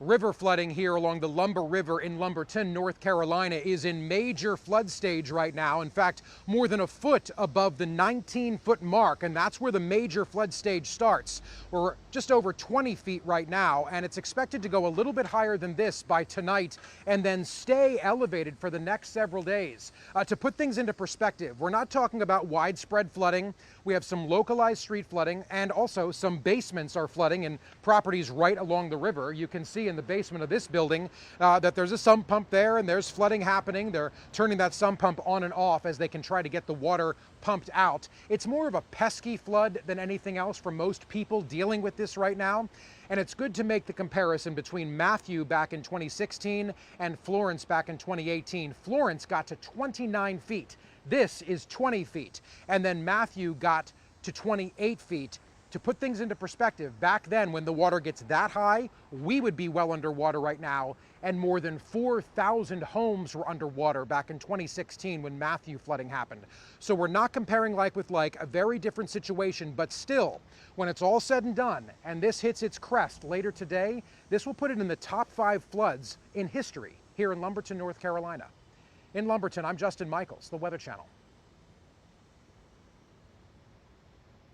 River flooding here along the Lumber River in Lumberton, North Carolina is in major flood stage right now. In fact, more than a foot above the 19-foot mark, and that's where the major flood stage starts. We're just over 20 feet right now, and it's expected to go a little bit higher than this by tonight and then stay elevated for the next several days. To put things into perspective, we're not talking about widespread flooding. We have some localized street flooding, and also some basements are flooding in properties right along the river. You can see in the basement of this building that there's a sump pump there, and there's flooding happening. They're turning that sump pump on and off as they can try to get the water pumped out. It's more of a pesky flood than anything else for most people dealing with this right now. And it's good to make the comparison between Matthew back in 2016 and Florence back in 2018. Florence got to 29 feet. This is 20 feet. And then Matthew got to 28 feet. To put things into perspective, back then when the water gets that high, we would be well underwater right now, and more than 4,000 homes were underwater back in 2016 when Matthew flooding happened. So we're not comparing like with like, a very different situation, but still, when it's all said and done, and this hits its crest later today, this will put it in the top 5 floods in history here in Lumberton, North Carolina. In Lumberton, I'm Justin Michaels, the Weather Channel.